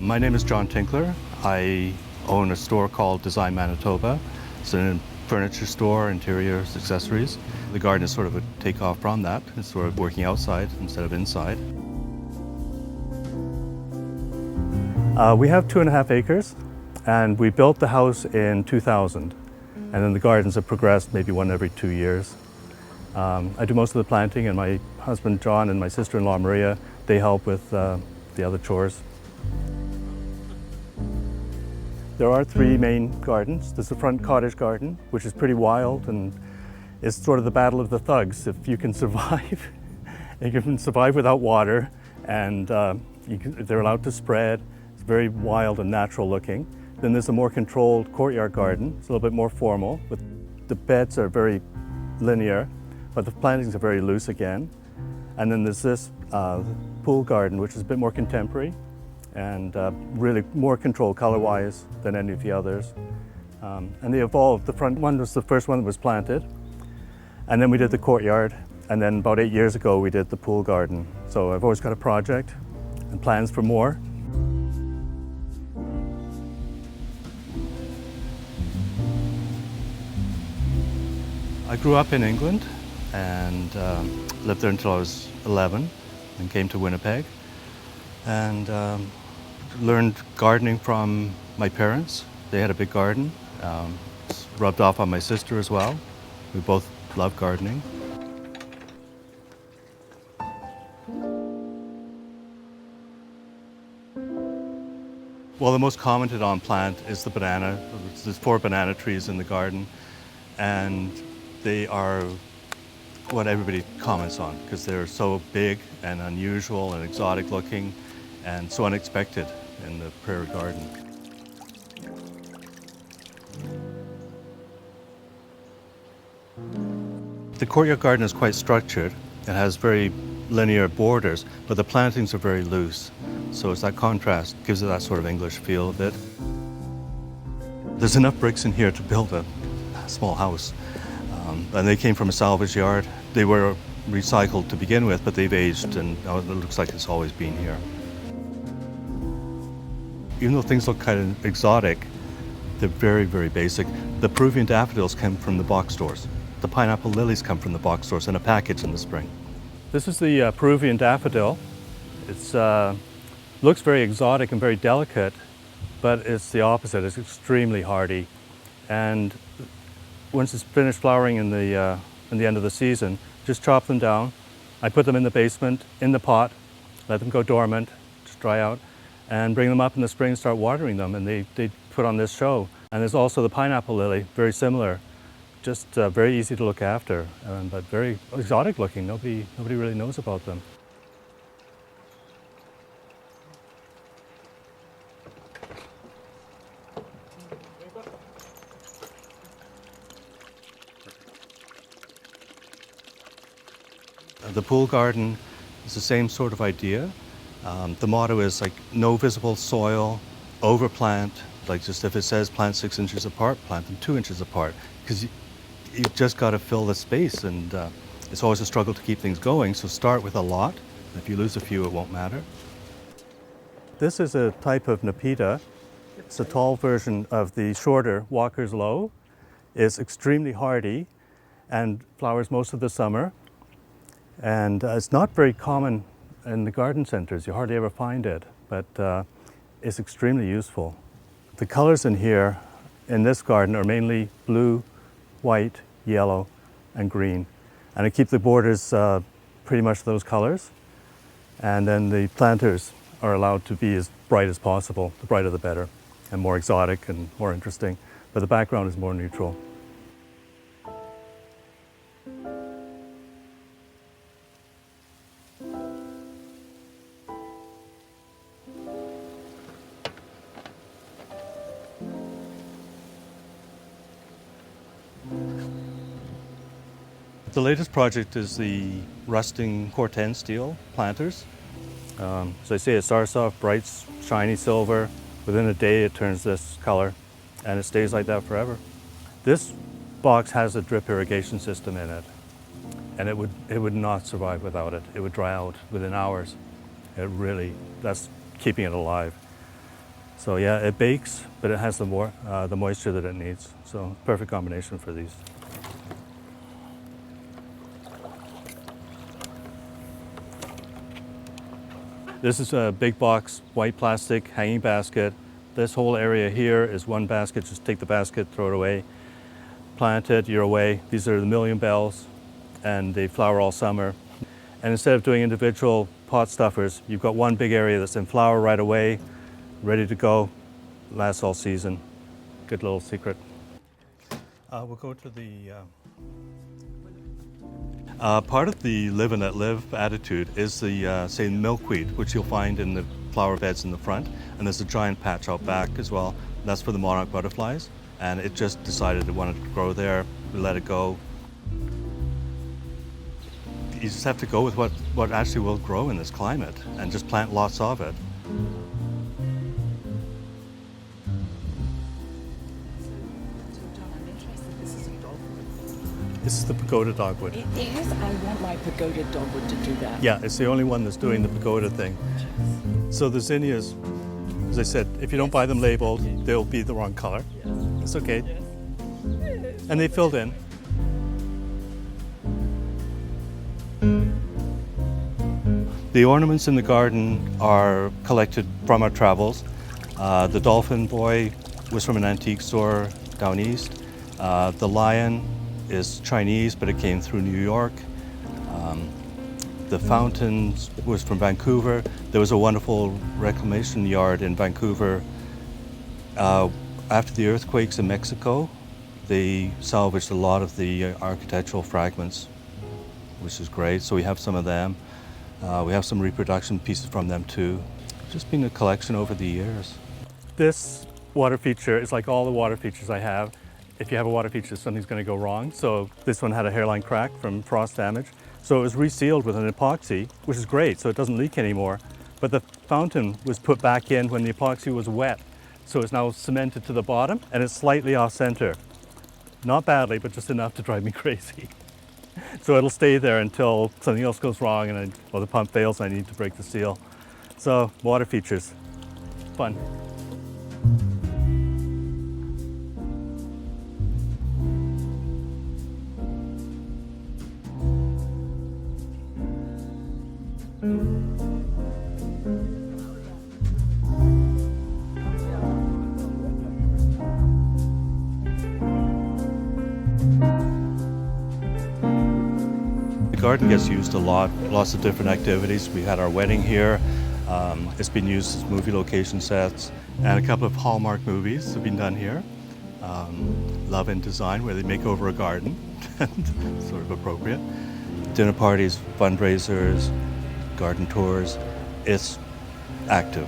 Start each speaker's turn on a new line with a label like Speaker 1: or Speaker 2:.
Speaker 1: My name is John Tinkler. I own a store called Design Manitoba. It's a furniture store, interiors, accessories. The garden is sort of a takeoff from that. It's sort of working outside instead of inside. We have 2.5 acres, and we built the house in 2000. And then the gardens have progressed maybe one every 2 years. I do most of the planting, and my husband John and my sister-in-law Maria, they help with the other chores. There are 3 main gardens. There's the front Cottage Garden, which is pretty wild, and it's sort of the battle of the thugs. If you can survive, you can survive without water, and they're allowed to spread. It's very wild and natural looking. Then there's a more controlled Courtyard Garden. It's a little bit more formal. But the beds are very linear, but the plantings are very loose again. And then there's this pool garden, which is a bit more contemporary and really more controlled color-wise than any of the others. And they evolved. The front one was the first one that was planted. And then we did the courtyard. And then about 8 years ago, we did the pool garden. So I've always got a project and plans for more. I grew up in England and lived there until I was 11 and came to Winnipeg and learned gardening from my parents. They had a big garden. It's rubbed off on my sister as well. We both love gardening. Well, the most commented on plant is the banana. There's 4 banana trees in the garden, and they are what everybody comments on because they're so big and unusual and exotic looking and so unexpected in the prairie garden. The courtyard garden is quite structured. It has very linear borders, but the plantings are very loose. So it's that contrast, gives it that sort of English feel of it. There's enough bricks in here to build a small house. And they came from a salvage yard. They were recycled to begin with, but they've aged and now it looks like it's always been here. Even though things look kind of exotic, they're very, very basic. The Peruvian daffodils come from the box stores. The pineapple lilies come from the box stores in a package in the spring. This is the Peruvian daffodil. It looks very exotic and very delicate, but it's the opposite. It's extremely hardy. And once it's finished flowering in the end of the season, just chop them down. I put them in the basement, in the pot, let them go dormant, just dry out, and bring them up in the spring and start watering them, and they put on this show. And there's also the pineapple lily, very similar, just very easy to look after, but very exotic looking. Nobody really knows about them. The pool garden is the same sort of idea. The motto is like no visible soil, overplant, like just if it says plant 6 inches apart, plant them 2 inches apart, because you've just got to fill the space, and it's always a struggle to keep things going, so start with a lot. If you lose a few, it won't matter. This is a type of Nepeta. It's a tall version of the shorter Walker's Low. It's extremely hardy and flowers most of the summer. And it's not very common in the garden centers. You hardly ever find it, but it's extremely useful. The colors in here, in this garden, are mainly blue, white, yellow, and green. And I keep the borders pretty much those colors. And then the planters are allowed to be as bright as possible. The brighter the better, and more exotic and more interesting. But the background is more neutral. The latest project is the rusting Corten steel planters. As I say, it starts off bright, shiny silver. Within a day, it turns this color, and it stays like that forever. This box has a drip irrigation system in it, and it would not survive without it. It would dry out within hours. That's keeping it alive. So yeah, it bakes, but it has the moisture that it needs. So perfect combination for these. This is a big box, white plastic, hanging basket. This whole area here is one basket. Just take the basket, throw it away, plant it, you're away. These are the million bells, and they flower all summer. And instead of doing individual pot stuffers, you've got one big area that's in flower right away, ready to go, lasts all season. Good little secret. We'll go to the part of the live and let live attitude is the, say, milkweed, which you'll find in the flower beds in the front. And there's a giant patch out back as well. That's for the monarch butterflies. And it just decided it wanted to grow there. We let it go. You just have to go with what actually will grow in this climate and just plant lots of it. This is the pagoda dogwood.
Speaker 2: It is. I want my pagoda dogwood to do that.
Speaker 1: Yeah, it's the only one that's doing the pagoda thing. So the zinnias, as I said, if you don't buy them labeled, they'll be the wrong color.
Speaker 2: Yes.
Speaker 1: It's okay.
Speaker 2: Yes.
Speaker 1: And they filled in. The ornaments in the garden are collected from our travels. The dolphin boy was from an antique store down east. The lion is Chinese, but it came through New York. The fountain was from Vancouver. There was a wonderful reclamation yard in Vancouver. After the earthquakes in Mexico, they salvaged a lot of the architectural fragments, which is great. So we have some of them. We have some reproduction pieces from them too. Just been a collection over the years. This water feature is like all the water features I have. If you have a water feature, something's going to go wrong. So this one had a hairline crack from frost damage. So it was resealed with an epoxy, which is great, so it doesn't leak anymore. But the fountain was put back in when the epoxy was wet. So it's now cemented to the bottom, and it's slightly off center. Not badly, but just enough to drive me crazy. So it'll stay there until something else goes wrong and the pump fails and I need to break the seal. So water features, fun. The garden gets used a lot, lots of different activities. We had our wedding here. It's been used as movie location sets, and a couple of Hallmark movies have been done here. Love and Design, where they make over a garden, sort of appropriate. Dinner parties, fundraisers, garden tours. It's active.